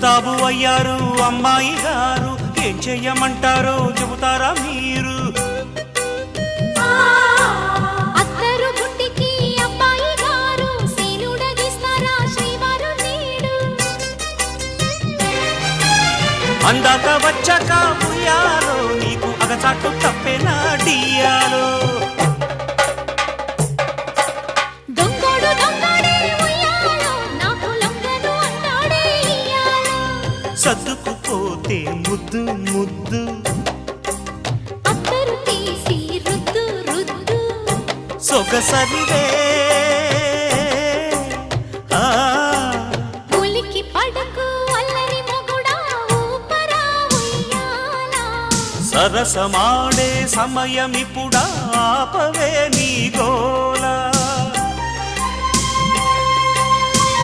ముస్తాబు అయ్యారు అమ్మాయి గారు, ఏం చెయ్యమంటారో చెబుతారా మీరు? అందాక వచ్చాక ఉయ్యాలో నీకు అగచాటు తప్పేనా డియాలో? సర్దుకుపోతే ముద్దు ముద్దు సొగసరివే సరసమాడే సమయమిపుడా, ఆపవే నీ గోల.